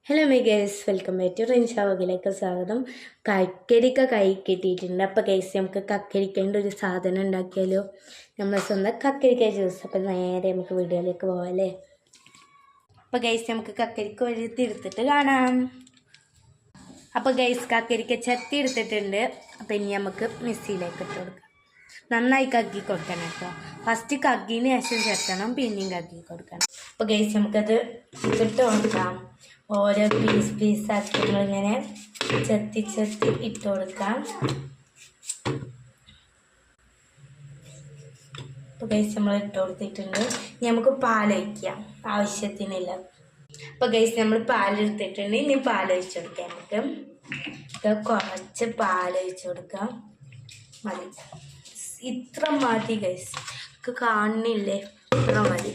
Hello my guys, welcome back to Rinsha വ്ളോഗിലേക്ക് സ്വാഗതം. കക്കരിക്ക കൈ കിട്ടിയിട്ടുണ്ട്. അപ്പോൾ ഗൈസ് നമുക്ക് കക്കരിക്കേണ്ട ഒരു സാധനം ഉണ്ടാക്കിയാലോ, നമ്മൾ സ്വന്തം കക്കരിക്ക ജ്യൂസ്. അപ്പോൾ നേരെ നമുക്ക് വീഡിയോയിലേക്ക് പോകാം അല്ലേ. അപ്പോൾ ഗൈസ് നമുക്ക് കക്കരിക്ക എടുത്തിട്ട് കാണാം. അപ്പോൾ ഗൈസ് കക്കരിക്ക ചത്തി എടുത്തിട്ടുണ്ട്. അപ്പോൾ ഇനി നമുക്ക് മിക്സിയിലേക്ക് ഇട്ട് കൊടുക്കാം. നന്നായി കക്കി കൊടുക്കണം കേട്ടോ. ഫസ്റ്റ് കക്കിന് ശേഷം ചേർക്കണം, പിന്നെയും കക്കി കൊടുക്കണം. അപ്പോൾ ഗൈസ് നമുക്കത് ഇട്ട് കൊടുക്കാം. ഓരോ പീസാക്കി നമ്മളിങ്ങനെ ചെത്തി ഇട്ട് കൊടുക്കാം. അപ്പോൾ ഗൈസ് നമ്മൾ ഇട്ട് കൊടുത്തിട്ടുണ്ട്. ഇനി നമുക്ക് പാലൊഴിക്കാം ആവശ്യത്തിനില്ല. അപ്പോൾ ഗൈസ് നമ്മൾ പാലെടുത്തിട്ടുണ്ട്. ഇനി പാലൊഴിച്ച് കൊടുക്കാം. നമുക്ക് കുറച്ച് പാലൊഴിച്ച് കൊടുക്കാം. മതി, ഇത്ര മതി ഗൈസ്. കാണുന്നില്ലേ, ഇത്ര മതി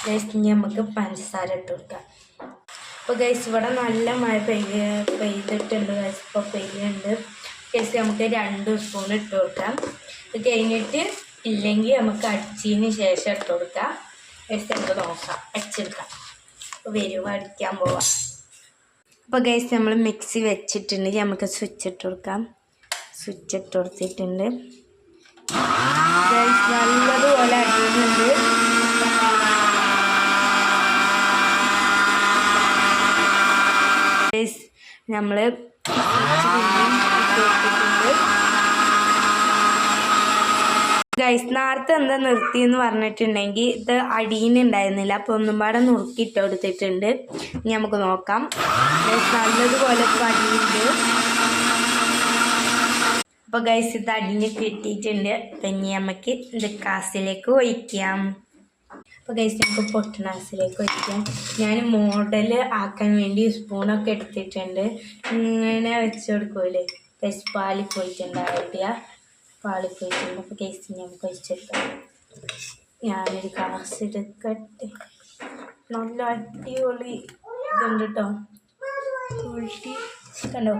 ഗൈസ്. ഇനി നമുക്ക് പഞ്ചസാര ഇട്ട് കൊടുക്കാം. അപ്പോൾ ഗൈസ് ഇവിടെ നല്ല മഴ പെയ്തിട്ടുണ്ട് ഗൈസ്. ഇപ്പോൾ പെയ്യുന്നുണ്ട് ഗൈസ്. നമുക്ക് 2 സ്പൂൺ ഇട്ട് കൊടുക്കാം. ഇത് കഴിഞ്ഞിട്ട് ഇല്ലെങ്കിൽ നമുക്ക് അടിച്ചതിന് ശേഷം ഇട്ട് കൊടുക്കാം ഗൈസ്. നമുക്ക് നോക്കാം, അടിച്ചെടുക്കാം. അപ്പോൾ വരുമ്പോൾ അടിക്കാൻ പോവാം. അപ്പോൾ ഗൈസ് നമ്മൾ മിക്സി വെച്ചിട്ടുണ്ട്. നമുക്ക് സ്വിച്ച് ഇട്ട് കൊടുക്കാം. സ്വിച്ച് ഇട്ട് കൊടുത്തിട്ടുണ്ട് ഗൈസ്. നല്ലതുപോലെ അടിക്കുന്നുണ്ട്. നമ്മൾ ഗൈസ് നേരത്തെ എന്താ നിർത്തിയെന്ന് പറഞ്ഞിട്ടുണ്ടെങ്കിൽ ഇത് അടിയുന്നുണ്ടായിരുന്നില്ല. അപ്പോൾ ഒന്നും പാടെ നുറുക്കിയിട്ട് കൊടുത്തിട്ടുണ്ട്. ഇനി നമുക്ക് നോക്കാം. നല്ലതുപോലെ അടിയുണ്ട്. അപ്പോൾ ഗൈസ് ഇത് അടിഞ്ഞ് കിട്ടിയിട്ടുണ്ട്. അപ്പം ഇനി നമുക്ക് ഇത് ഗ്ലാസ്സിലേക്ക് ഒഴിക്കാം. അപ്പോൾ ഗൈസ് നമുക്ക് പൊട്ടണ ഗ്ലാസ്സിലേക്ക് ഒഴിക്കാം. ഞാൻ മോഡൽ ആക്കാൻ വേണ്ടി സ്പൂണൊക്കെ എടുത്തിട്ടുണ്ട്. ഇങ്ങനെ വെച്ച് കൊടുക്കൂലേ ഗൈസ്. പാളിപ്പോയിട്ടുണ്ടാവില്ല, പാളിപ്പോയിട്ടുണ്ട്. അപ്പോൾ ഗൈസ് നമുക്ക് ഒഴിച്ചെടുക്കാം. ഞാനൊരു ഗ്ലാസ് എടുക്കട്ടെ. നല്ല അടിപൊളി ഇതുണ്ട് കേട്ടോ, ക്വാളിറ്റി കണ്ടോ.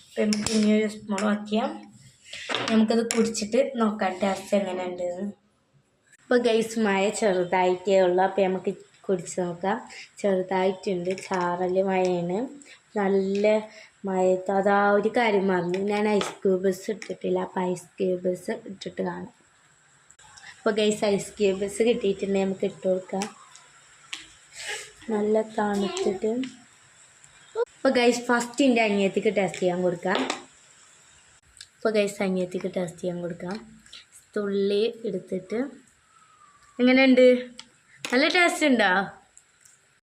അപ്പം നമുക്ക് ഇനി ഒരു സ്പൂൺ വയ്ക്കാം. നമുക്കത് കുടിച്ചിട്ട് നോക്കാം ടേസ്റ്റ് എങ്ങനെ ഉണ്ടെന്ന്. അപ്പോൾ ഗൈസ് മഴ ചെറുതായിട്ടേ ഉള്ളൂ. അപ്പോൾ നമുക്ക് കുടിച്ച് നോക്കാം. ചെറുതായിട്ടുണ്ട്, ചാറൽ മഴയാണ്. നല്ല മഴത്ത് അതാ ഒരു കാര്യം മറന്നു, ഞാൻ ഐസ് ക്യൂബ്സ് ഇട്ടിട്ടില്ല. അപ്പോൾ ഐസ് ക്യൂബ്സ് ഇട്ടിട്ട് കാണാം. അപ്പോൾ ഗൈസ് ഐസ് ക്യൂബ്സ് കിട്ടിയിട്ടുണ്ടെങ്കിൽ നമുക്ക് ഇട്ട് കൊടുക്കാം. നല്ല തണുത്തിട്ട്. അപ്പോൾ ഗൈസ് ഫസ്റ്റ് എൻ്റെ അനിയത്തിക്ക് ടെസ്റ്റ് ചെയ്യാൻ കൊടുക്കാം. അപ്പോൾ ഗൈസ് അനിയത്തിക്ക് ടെസ്റ്റ് ചെയ്യാൻ കൊടുക്കാം. തുള്ളി എടുത്തിട്ട് എങ്ങനെയുണ്ട്? നല്ല ടേസ്റ്റ് ഉണ്ടോ?